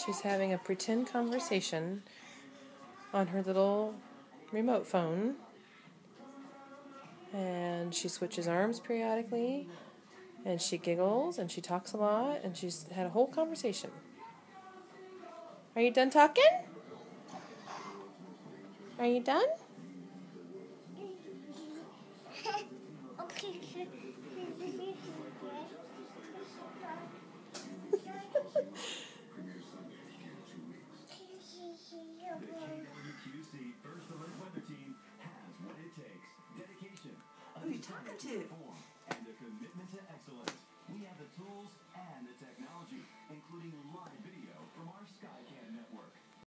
She's having a pretend conversation on her little remote phone. And she switches arms periodically. And she giggles and she talks a lot. And she's had a whole conversation. Are you done talking? Are you done? Who are you talking to?